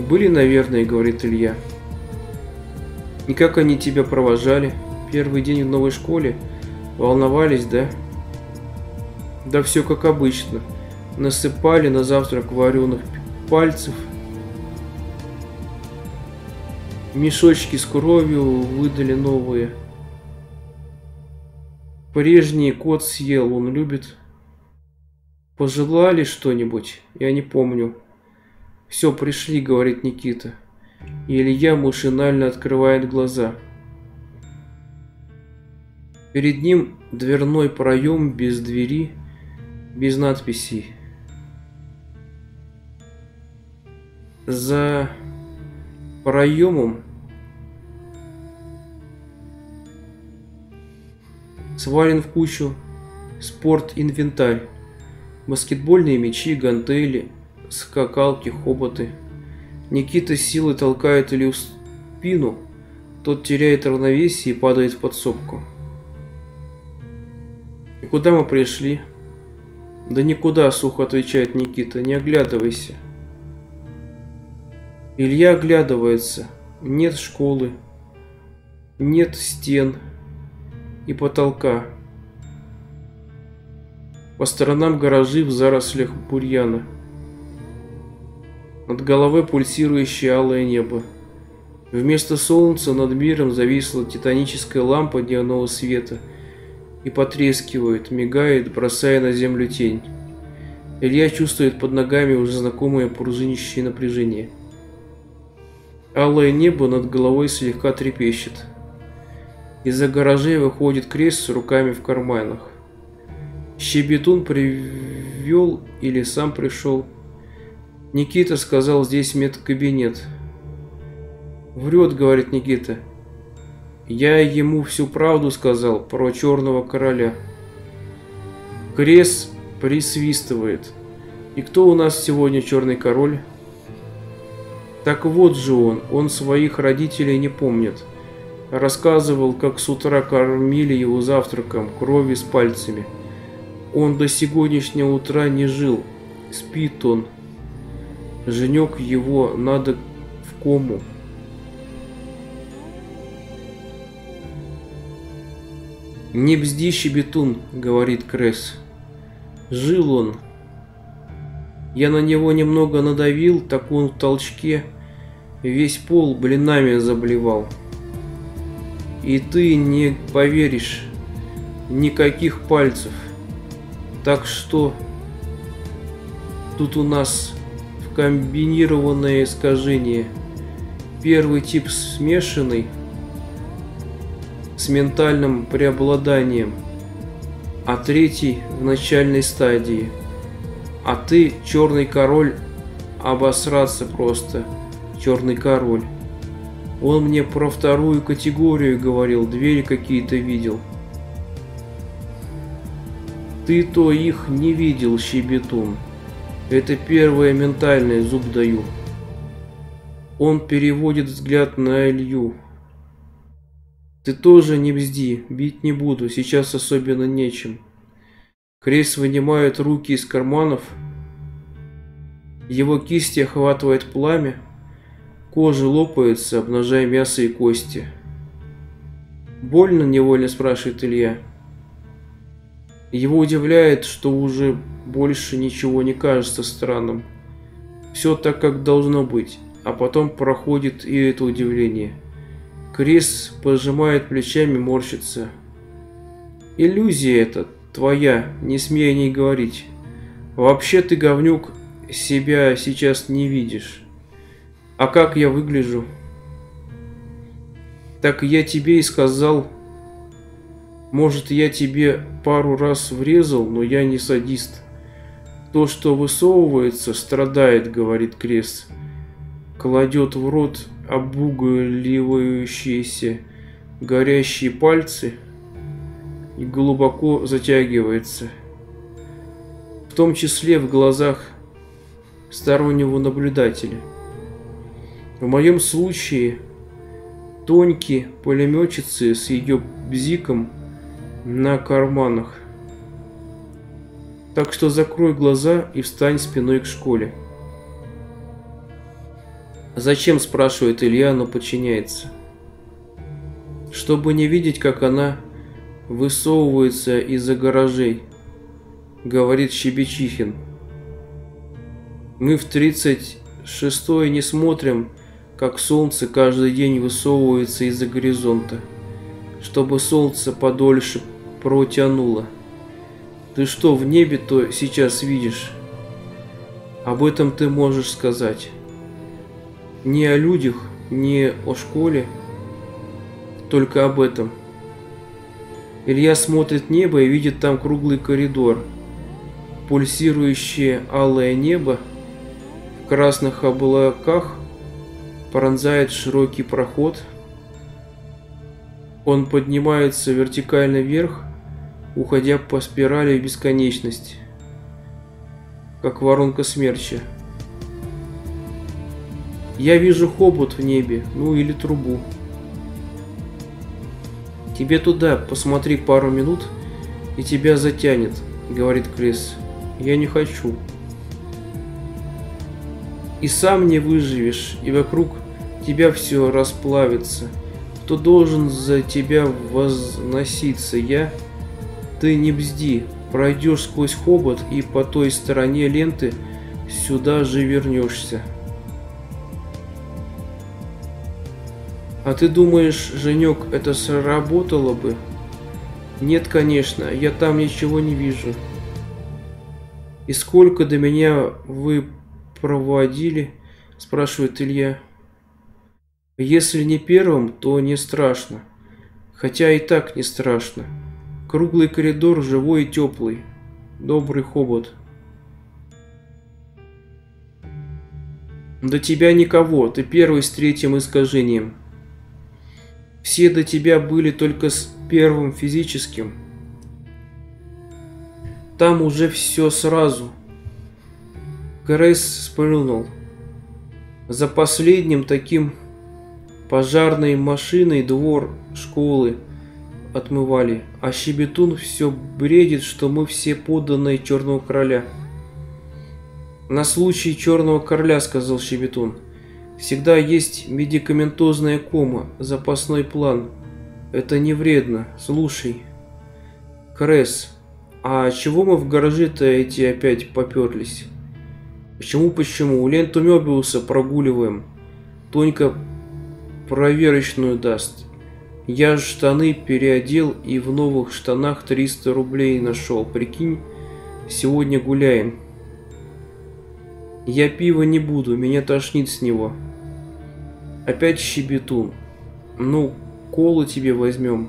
«Были, наверное», — говорит Илья. «И как они тебя провожали? Первый день в новой школе? Волновались, да?» «Да все как обычно. Насыпали на завтрак вареных пальцев, мешочки с кровью выдали новые. Прежний кот съел, он любит. Пожелали что-нибудь? Я не помню». «Все, пришли», — говорит Никита. И Илья машинально открывает глаза. Перед ним дверной проем без двери, без надписей. За проемом свален в кучу спорт-инвентарь. Баскетбольные мячи, гантели, скакалки, хоботы. Никита с силой толкает Илью в спину. Тот теряет равновесие и падает в подсобку. «И куда мы пришли?» «Да никуда», — сухо отвечает Никита, — «не оглядывайся». Илья оглядывается. Нет школы, нет стен и потолка. По сторонам гаражи в зарослях бурьяна. Над головой пульсирующее алое небо. Вместо солнца над миром зависла титаническая лампа дневного света и потрескивает, мигает, бросая на землю тень. Илья чувствует под ногами уже знакомое пружинящее напряжение. Алое небо над головой слегка трепещет. Из-за гаражей выходит крест с руками в карманах. Щебетун привел или сам пришел. Никита сказал, здесь медкабинет. «Врет», — говорит Никита. «Я ему всю правду сказал про черного короля». Крест присвистывает. «И кто у нас сегодня черный король?» «Так вот же он своих родителей не помнит. Рассказывал, как с утра кормили его завтраком, крови с пальцами. Он до сегодняшнего утра не жил, спит он. Женек его надо в кому». «Не бзди, щебетун», — говорит Кресс. «Жил он. Я на него немного надавил, так он в толчке весь пол блинами заблевал. И ты не поверишь, никаких пальцев. Так что тут у нас комбинированное искажение. Первый тип смешанный с ментальным преобладанием, а третий в начальной стадии. А ты, черный король, обосраться просто, черный король. Он мне про вторую категорию говорил, двери какие-то видел. Ты то их не видел, щебетун. Это первое ментальное, зуб даю». Он переводит взгляд на Илью. «Ты тоже не бзди, бить не буду, сейчас особенно нечем». Крейс вынимает руки из карманов. Его кисти охватывает пламя. Кожа лопается, обнажая мясо и кости. «Больно?» — невольно спрашивает Илья. Его удивляет, что уже больше ничего не кажется странным. Все так, как должно быть. А потом проходит и это удивление. Крис пожимает плечами, морщится. «Иллюзия эта твоя, не смей о ней говорить. Вообще ты, говнюк, себя сейчас не видишь. А как я выгляжу?» «Так я тебе и сказал. Может, я тебе пару раз врезал, но я не садист. То, что высовывается, страдает», — говорит Крес. Кладет в рот обугливающиеся горящие пальцы и глубоко затягивается. В том числе в глазах стороннего наблюдателя. В моем случае Тоньки пулеметчицы с ее бзиком на карманах. Так что закрой глаза и встань спиной к школе. Зачем, спрашивает Илья, но подчиняется. Чтобы не видеть, как она высовывается из-за гаражей, говорит Щебечихин. Мы в 36-й не смотрим, как солнце каждый день высовывается из-за горизонта, чтобы солнце подольше протянуло. Ты что в небе-то сейчас видишь? Об этом ты можешь сказать. Не о людях, не о школе, только об этом. Илья смотрит в небо и видит там круглый коридор, пульсирующее алое небо в красных облаках пронзает широкий проход. Он поднимается вертикально вверх, уходя по спирали в бесконечность, как воронка смерча. Я вижу хобот в небе, ну или трубу. Тебе туда, посмотри пару минут, и тебя затянет, говорит Крис. Я не хочу. И сам не выживешь, и вокруг тебя все расплавится. Кто должен за тебя возноситься? Я? Ты не бзди. Пройдешь сквозь хобот, и по той стороне ленты сюда же вернешься. А ты думаешь, Женек, это сработало бы? Нет, конечно, я там ничего не вижу. И сколько до меня вы проводили? Спрашивает Илья. Если не первым, то не страшно. Хотя и так не страшно. Круглый коридор, живой и теплый. Добрый хобот. До тебя никого, ты первый с третьим искажением. Все до тебя были только с первым физическим. Там уже все сразу. Грейс сплюнул. За последним таким пожарной машиной двор школы отмывали, а Щебетун все бредит, что мы все подданные Черного Короля. На случай Черного Короля, сказал Щебетун. Всегда есть медикаментозная кома, запасной план. Это не вредно. Слушай, Крес, а чего мы в гаражи-то эти опять поперлись? Почему? Ленту Мёбиуса прогуливаем. Тонька проверочную даст. Я штаны переодел и в новых штанах 300 рублей нашел. Прикинь, сегодня гуляем. Я пива не буду, меня тошнит с него. Опять Щебетун. Ну, колу тебе возьмем.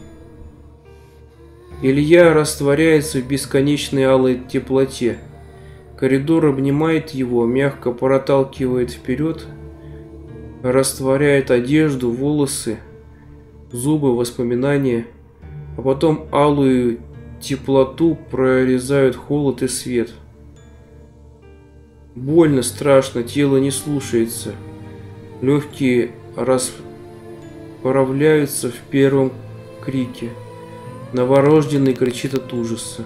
Илья растворяется в бесконечной алой теплоте. Коридор обнимает его, мягко проталкивает вперед, растворяет одежду, волосы, зубы, воспоминания, а потом алую теплоту прорезают холод и свет. Больно, страшно, тело не слушается. Легкие расправляются в первом крике. Новорожденный кричит от ужаса.